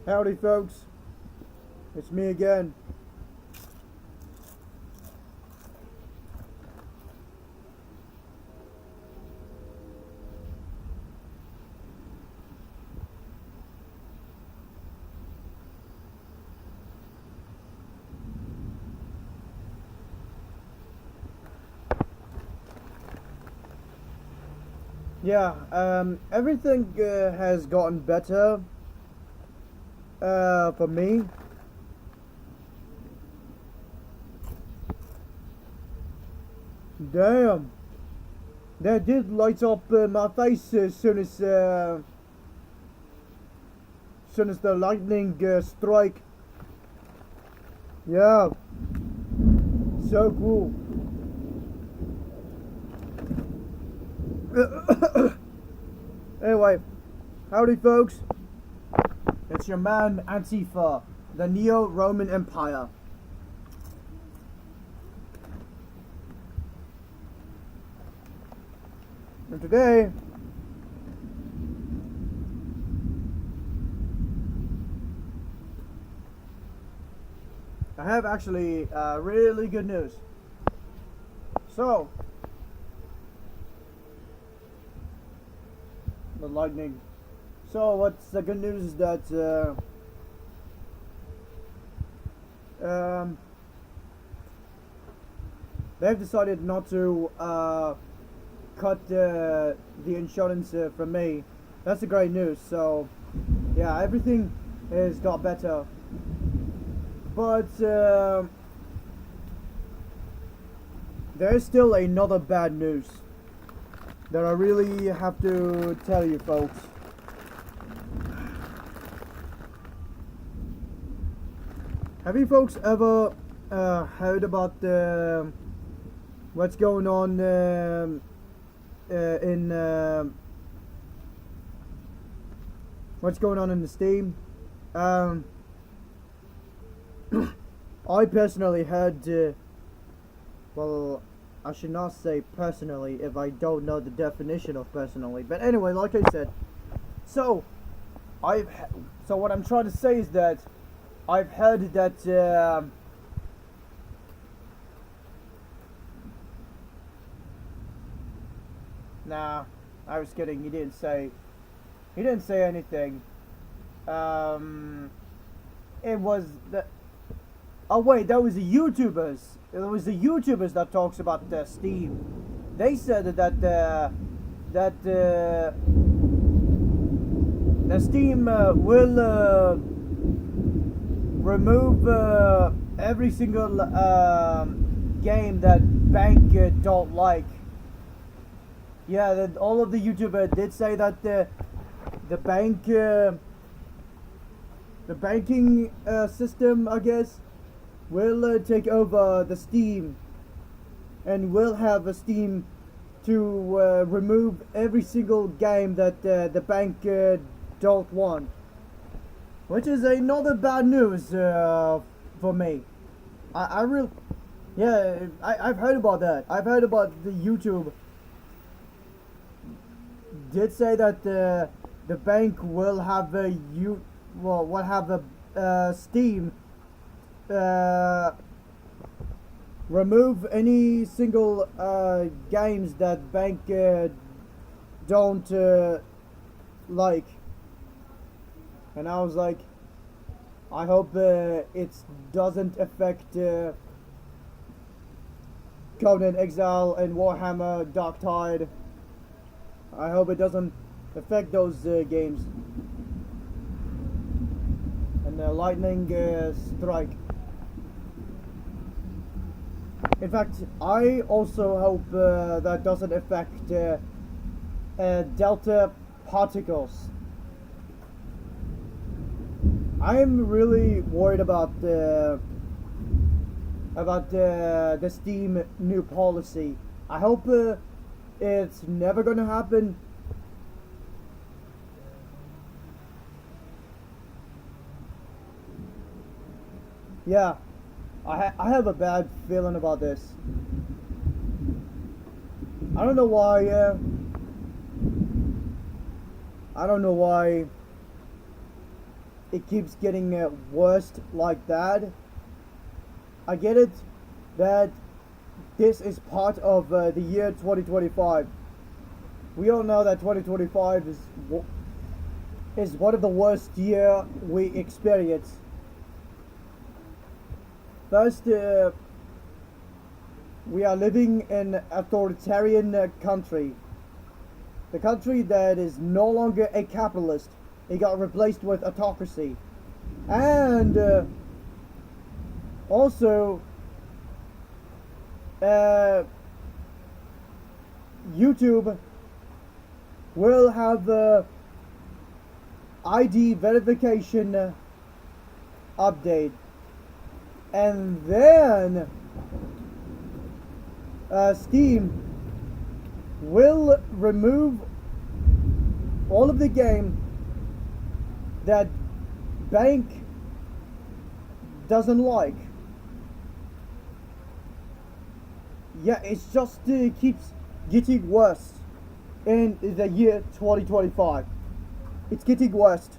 Howdy, folks. It's me again. Yeah, everything has gotten better for me. Damn, that did light up my face as soon as the lightning strike. Yeah, so cool. Anyway, howdy, folks. It's your man Antifa, the Neo-Roman Empire. And today, I have actually really good news. So, the lightning. So, what's the good news is that they've decided not to cut the insurance from me. That's the great news. So, yeah, everything has got better. But there's still another bad news that I really have to tell you, folks. Have you folks ever heard about what's going on what's going on in the Steam? I personally heard, well, I should not say personally if I don't know the definition of personally. But anyway, like I said, so so what I'm trying to say is that I've heard that nah, I was kidding. He didn't say anything. It was the. Oh wait, that was the YouTubers. It was the YouTubers that talks about Steam. They said that the Steam will remove every single game that bank don't like. Yeah, that all of the YouTubers did say that the banking system, I guess, will take over the Steam, and will have a Steam to remove every single game that the bank don't want, which is another bad news for me. I really, yeah, I've heard about that. I've heard about the YouTube did say that the bank will have will have a Steam remove any single games that bank don't like, and I was like, I hope it doesn't affect Conan Exile and Warhammer Dark Tide. I hope it doesn't affect those games. And the lightning strike. In fact, I also hope that doesn't affect delta particles. I'm really worried about the Steam new policy. I hope it's never gonna happen. Yeah, I have a bad feeling about this. I don't know why. I don't know why it keeps getting worse like that. I get it that this is part of the year 2025. We all know that 2025 is one of the worst year we experience. First, we are living in an authoritarian country. The country that is no longer a capitalist. It got replaced with autocracy. And also, YouTube will have ID verification update, and then Steam will remove all of the game that bank doesn't like. Yeah, it's just keeps getting worse in the year 2025. It's getting worse.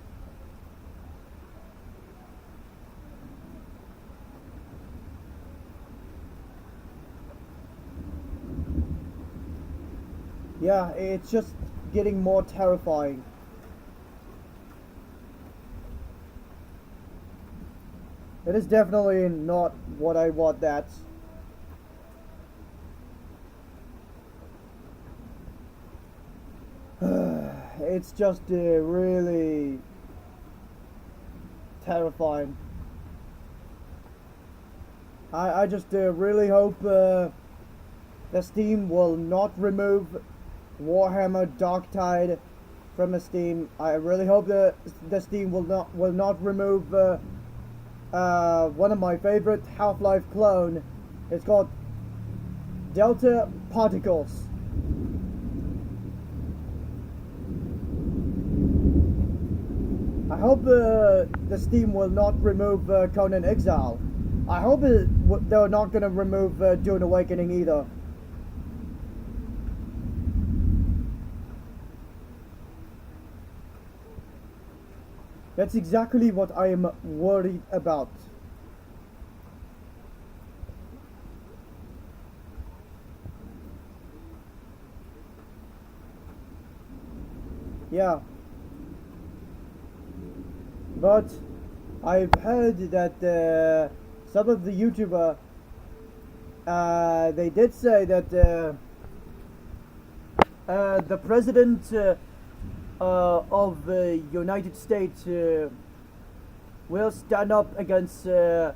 Yeah, it's just getting more terrifying. It is definitely not what I want that. It's just really terrifying. I just really hope the Steam will not remove Warhammer Darktide from the Steam. I really hope the Steam will not remove one of my favorite Half-Life clone. It's called Delta Particles. I hope the Steam will not remove Conan Exile. I hope they're not gonna remove Dune Awakening either. That's exactly what I am worried about. Yeah. But I've heard that some of the YouTuber they did say that the president of the United States will stand up against the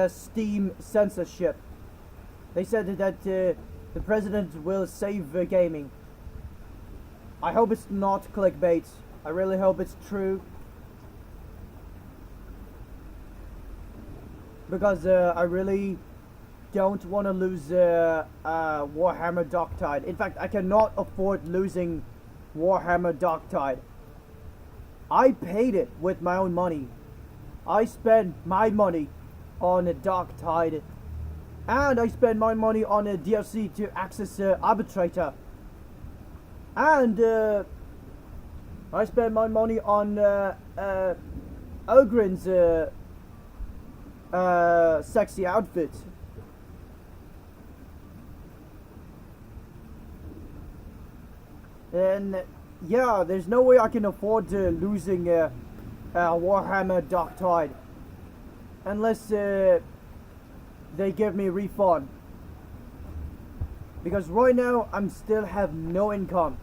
Steam censorship. They said that the president will save gaming. I hope it's not clickbait. I really hope it's true. Because I really don't want to lose Warhammer Darktide. In fact, I cannot afford losing Warhammer Darktide. I paid it with my own money. I spent my money on a Darktide, and I spent my money on a DLC to access Arbitrator, and I spent my money on Ogren's sexy outfit. And yeah, there's no way I can afford losing Warhammer Darktide unless they give me a refund. Because right now I'm still have no income,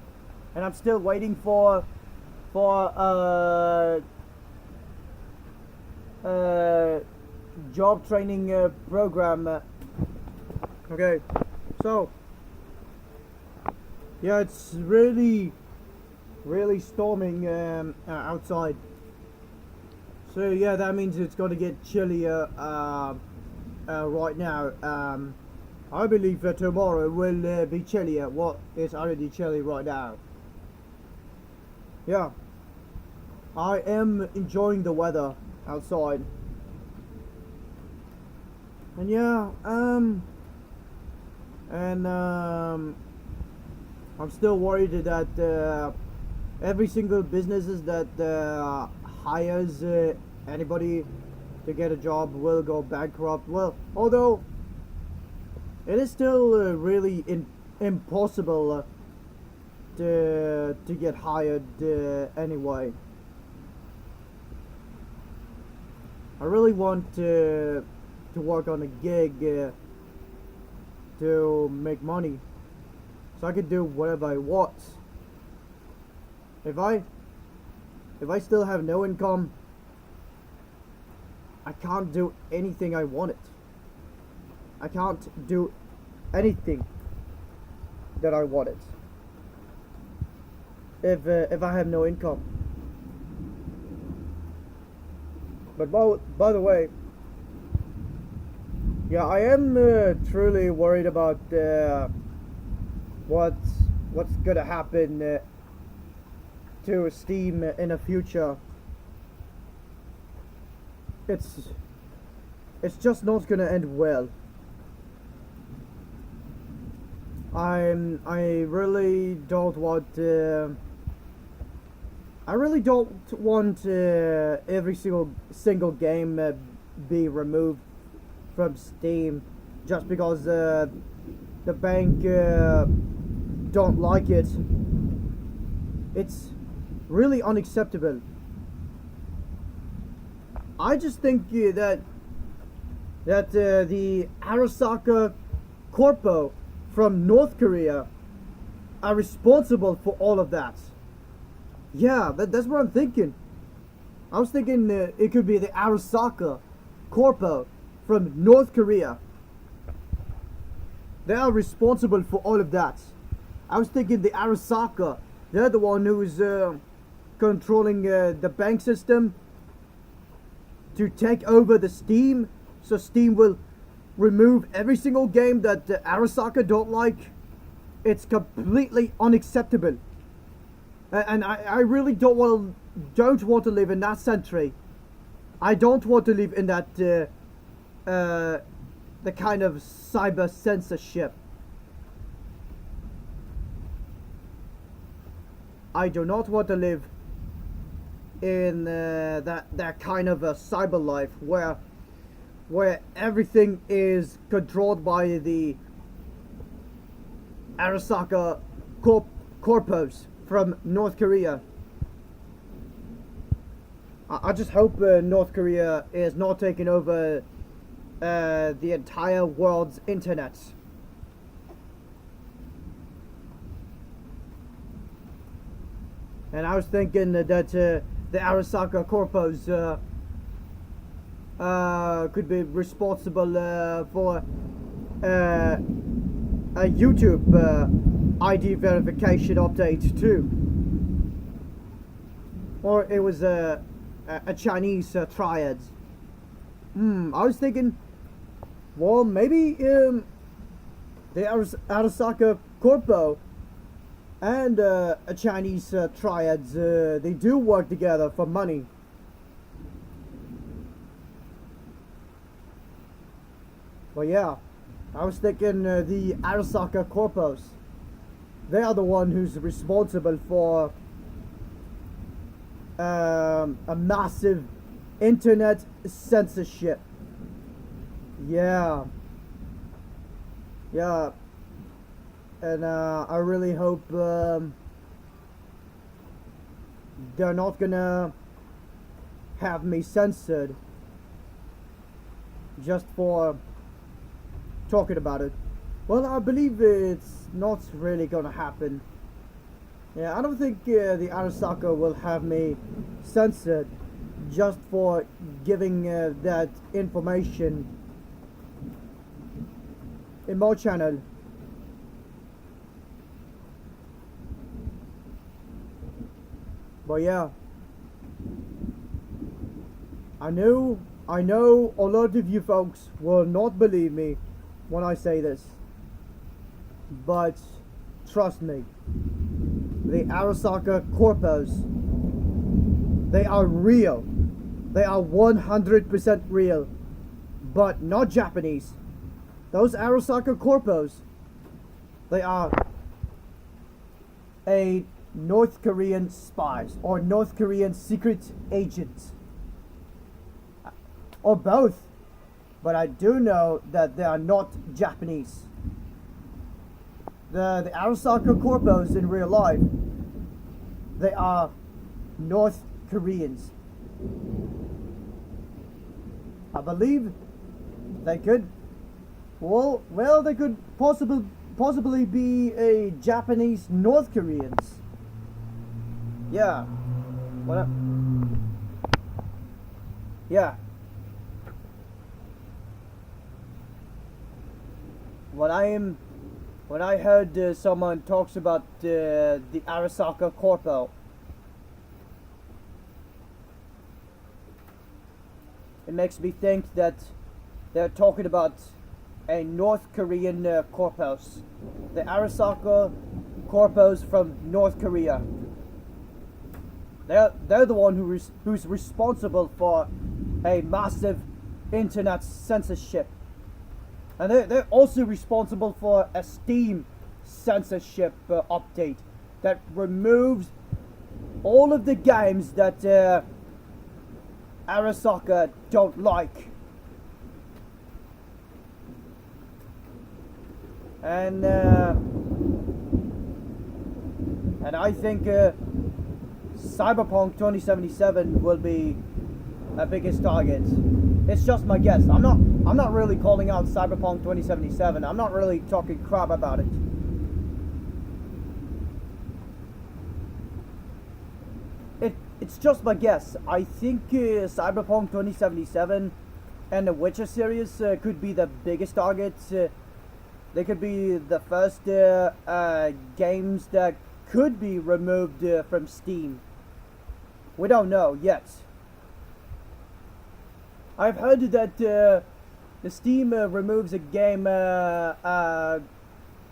and I'm still waiting for job training program. Okay, so yeah, it's really storming outside. So yeah, that means it's going to get chillier right now. I believe that tomorrow will be chillier. Well, it's already chilly right now. Yeah, I am enjoying the weather outside. And yeah, I'm still worried that every single businesses that hires anybody to get a job will go bankrupt. Well, although it is still really impossible to get hired anyway. I really want to work on a gig to make money, so I could do whatever I want. If I still have no income, I can't do anything I wanted. I can't do anything that I wanted if I have no income. But by the way, yeah, I am truly worried about what's gonna happen to Steam in the future. It's just not gonna end well. I really don't want every single game be removed from Steam just because the bank don't like it. It's really unacceptable. I just think that the Arasaka Corpo from North Korea are responsible for all of that. Yeah, that's what I'm thinking. I was thinking it could be the Arasaka Corpo from North Korea. They are responsible for all of that. I was thinking the Arasaka, they're the one who's controlling the bank system to take over the Steam, so Steam will remove every single game that Arasaka don't like. It's completely unacceptable, and I really don't want to live in that century. I don't want to live in that the kind of cyber censorship. I do not want to live in that kind of a cyber life where everything is controlled by the Arasaka Corpos from North Korea. I just hope North Korea is not taking over the entire world's internet. And I was thinking that the Arasaka Corpos could be responsible for a YouTube ID verification update too. Or it was a Chinese triad. I was thinking, well, maybe the Arasaka Corpo and a Chinese triads, they do work together for money. Well, yeah, I was thinking the Arasaka Corpos, they are the one who's responsible for a massive internet censorship. Yeah, and I really hope they're not gonna have me censored just for talking about it. Well, I believe it's not really gonna happen. Yeah, I don't think the Arasaka will have me censored just for giving that information in my channel. But yeah, I know a lot of you folks will not believe me when I say this, but trust me, the Arasaka Corpos, they are real. They are 100% real, but not Japanese. Those Arasaka Corpos, they are a North Korean spies or North Korean secret agents, or both. But I do know that they are not Japanese. The Arasaka Corpos in real life, they are North Koreans. I believe they could, well, they could possibly be a Japanese North Koreans. Yeah. What? Yeah. When I heard someone talks about the Arasaka Corpo, it makes me think that they're talking about a North Korean corpos, the Arasaka Corpos from North Korea. They're the one who's responsible for a massive internet censorship. And they're also responsible for a Steam censorship update that removes all of the games that Arasaka don't like. And I think Cyberpunk 2077 will be a biggest target. It's just my guess. I'm not really calling out Cyberpunk 2077. I'm not really talking crap about it. It's just my guess. I think Cyberpunk 2077 and the Witcher series could be the biggest targets. They could be the first games that could be removed from Steam. We don't know yet. I've heard that the Steam removes a game.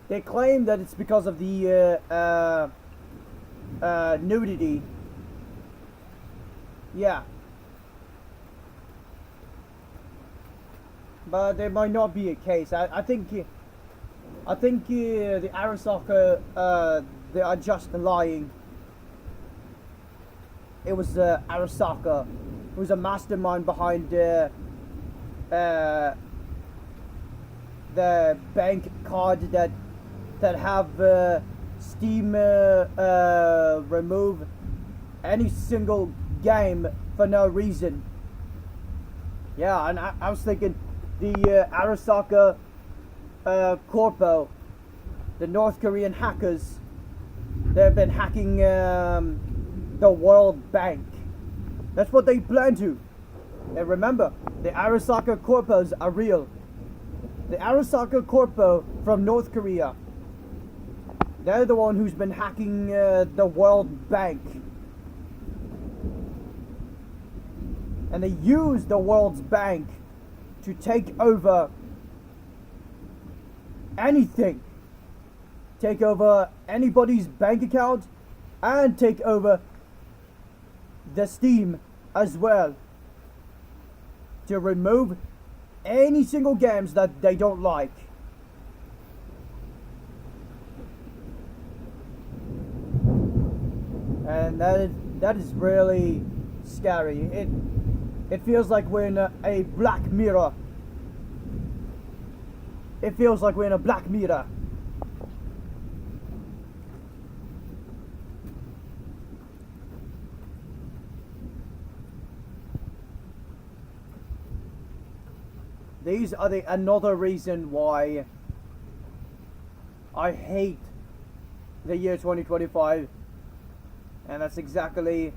They claim that it's because of the nudity. Yeah. But there might not be a case. I think the Arasaka they are just lying. It was Arasaka who was a mastermind behind the bank card that have Steam remove any single game for no reason. Yeah, and I was thinking the Arasaka Corpo, the North Korean hackers, they've been hacking the World Bank. That's what they plan to. And remember, the Arasaka Corpos are real. The Arasaka Corpo from North Korea, they're the one who's been hacking the World Bank. And they use the World Bank to take over anything. Take over anybody's bank account and take over the Steam as well, to remove any single games that they don't like. And that is really scary. It feels like we're in a Black Mirror. It feels like we're in a Black Mirror. These are another reason why I hate the year 2025, and that's exactly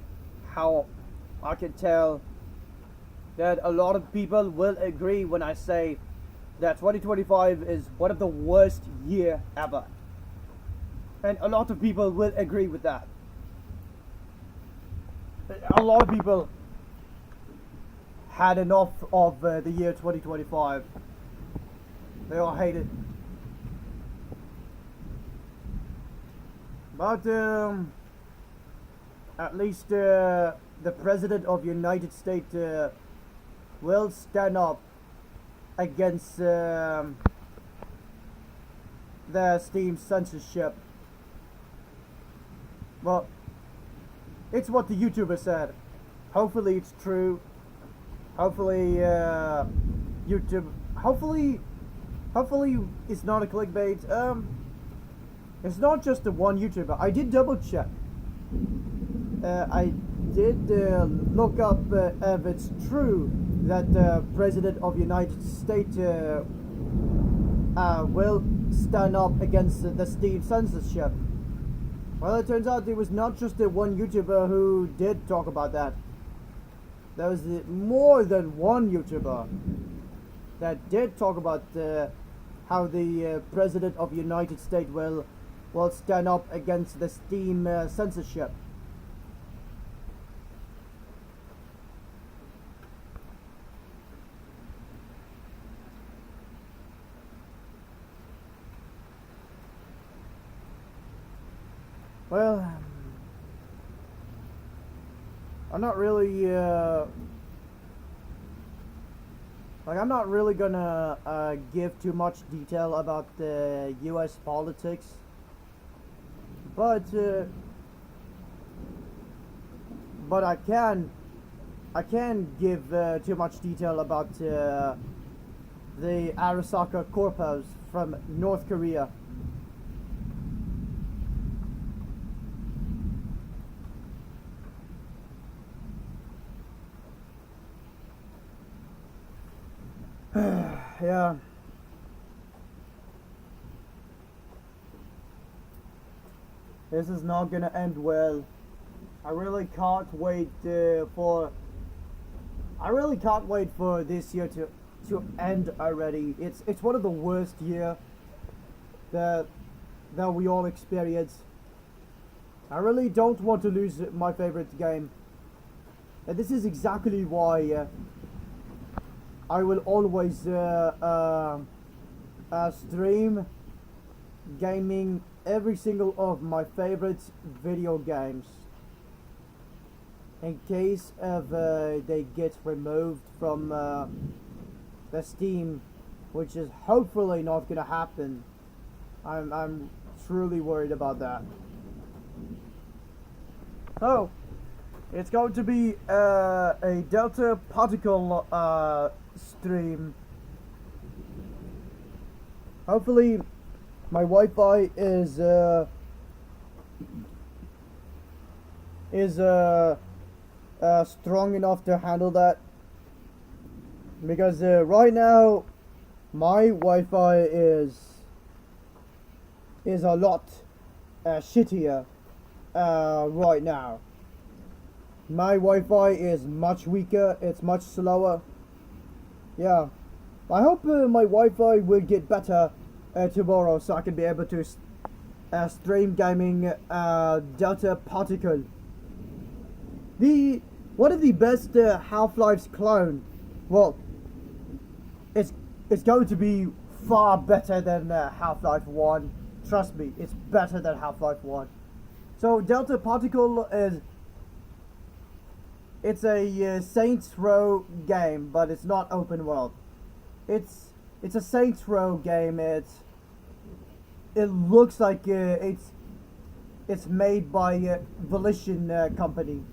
how I can tell that a lot of people will agree when I say that 2025 is one of the worst year ever, and a lot of people will agree with that. A lot of people had enough of the year 2025. They all hate it. But at least the President of the United States will stand up against the Steam censorship. Well, it's what the YouTuber said. Hopefully it's true. Hopefully YouTube. Hopefully it's not a clickbait. It's not just the one YouTuber. I did double check. I did look up if it's true that the President of the United States will stand up against the Steam censorship. Well, it turns out there was not just the one YouTuber who did talk about that. There was more than one YouTuber that did talk about how the President of the United States will stand up against the Steam censorship. Well, I'm not really I'm not really gonna give too much detail about the U.S. politics, but I can give too much detail about the Arasaka Corpos from North Korea. Yeah. This is not gonna end well. I really can't wait for this year to end already. It's one of the worst year that we all experience. I really don't want to lose my favorite game. And this is exactly why I will always stream gaming every single of my favorite video games. In case of they get removed from the Steam, which is hopefully not gonna happen. I'm truly worried about that. So it's going to be a Delta Particle stream. Hopefully my Wi-Fi is strong enough to handle that, because right now my Wi-Fi is a lot shittier right now. My Wi-Fi is much weaker, it's much slower. Yeah, I hope my Wi-Fi will get better tomorrow, so I can be able to stream gaming Delta Particle. One of the best Half-Life's clone. Well, it's going to be far better than Half-Life 1. Trust me, it's better than Half-Life 1. So Delta Particle is... It's a Saints Row game, but it's not open world. It's a Saints Row game. It looks like it's made by Volition company,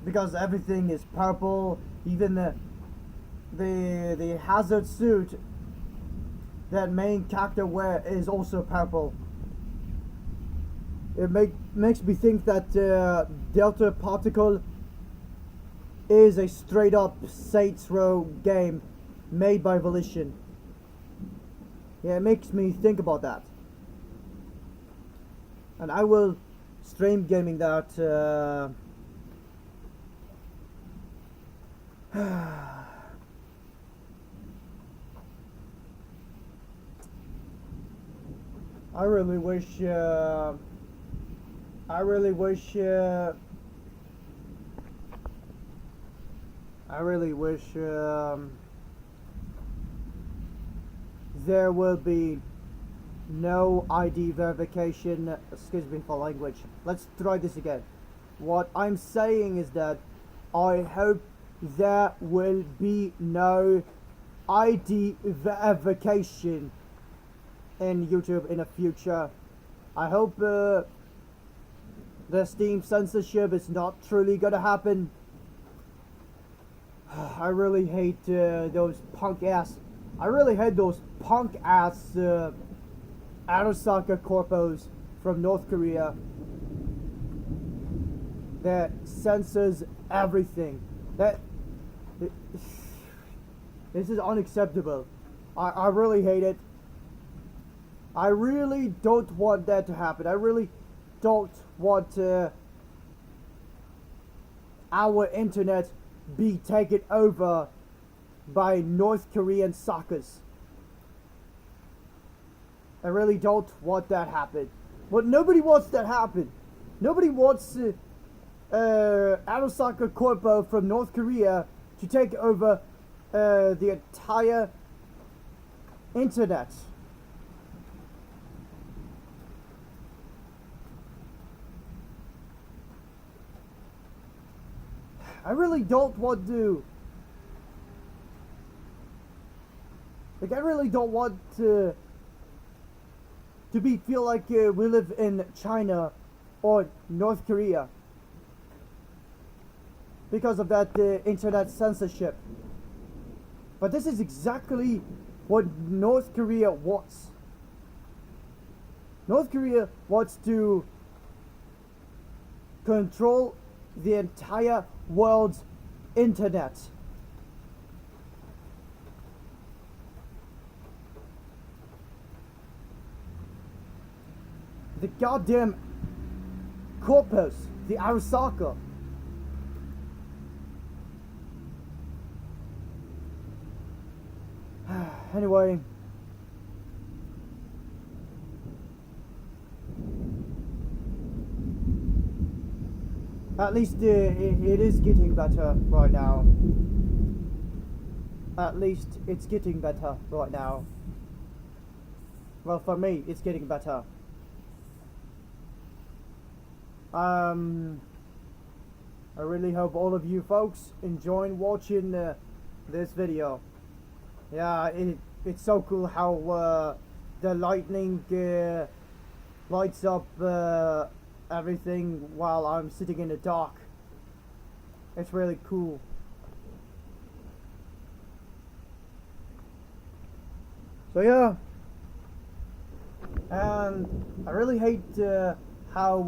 because everything is purple. Even the hazard suit that main character wear is also purple. It makes me think that Delta Particle is a straight up Saints Row game made by Volition. Yeah, it makes me think about that. And I will stream gaming that I really wish there will be no ID verification. Excuse me for language. Let's try this again. What I'm saying is that I hope there will be no ID verification in YouTube in the future. I hope the Steam censorship is not truly gonna happen. I really hate those punk ass. I really hate those punk ass Arasaka corpos from North Korea that censors everything. This is unacceptable. I really hate it. I really don't want that to happen. I really don't want our internet be taken over by North Korean suckers. I really don't want that happen. But nobody wants that happen. Nobody wants Arasaka Corpo from North Korea to take over the entire internet. I really don't want to. Like, I really don't want to feel like we live in China or North Korea because of that internet censorship. But this is exactly what North Korea wants. North Korea wants to control the entire world's internet. The goddamn corpus, the Arasaka. Anyway, at least it is getting better right now. At least it's getting better right now. Well, for me, it's getting better. I really hope all of you folks enjoying watching this video. Yeah, it's so cool how the lightning lights up everything while I'm sitting in the dark. It's really cool. So yeah, and I really hate how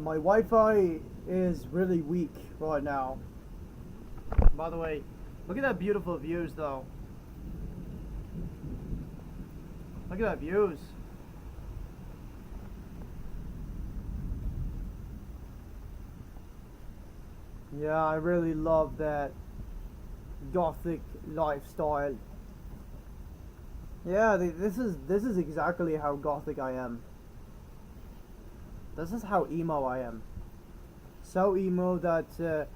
my Wi-Fi is really weak right now. By the way, look at that beautiful views though. Look at that views. Yeah, I really love that gothic lifestyle. Yeah, this is exactly how gothic I am. This is how emo I am. So emo that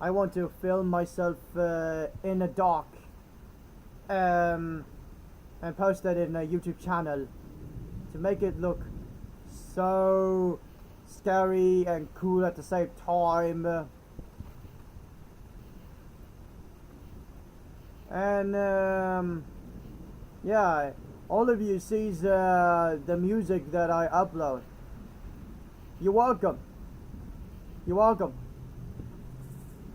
I want to film myself in the dark and post that in a YouTube channel to make it look so scary and cool at the same time. And yeah, all of you sees the music that I upload. You're welcome. You're welcome.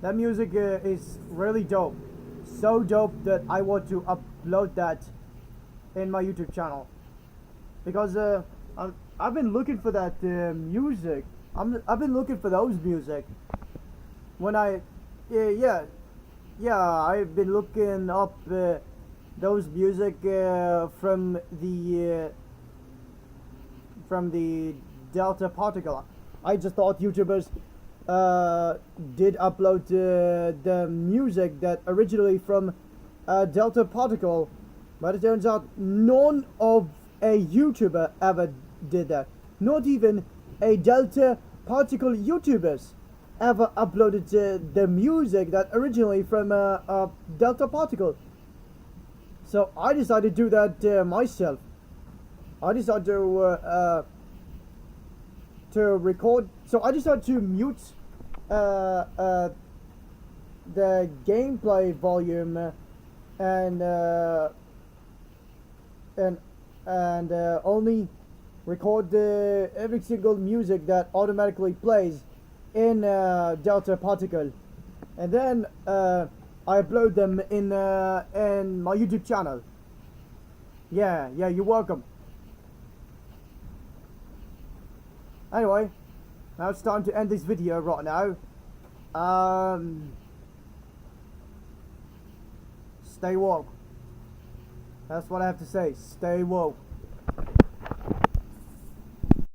That music is really dope. So dope that I want to upload that in my YouTube channel. Because I've been looking for that music. I've been looking for those music. When I've been looking up those music from the Delta Particle. I just thought YouTubers did upload the music that originally from Delta Particle, but it turns out none of a YouTuber ever did that. Not even a Delta Particle YouTubers ever uploaded the music that originally from Delta Particle. So I decided to do that myself. I decided to record. So I decided to mute the gameplay volume and and only record every single music that automatically plays in Delta Particle, and then I upload them in my YouTube channel. Yeah, you're welcome. Anyway, now it's time to end this video right now. Stay woke. That's what I have to say. Stay woke.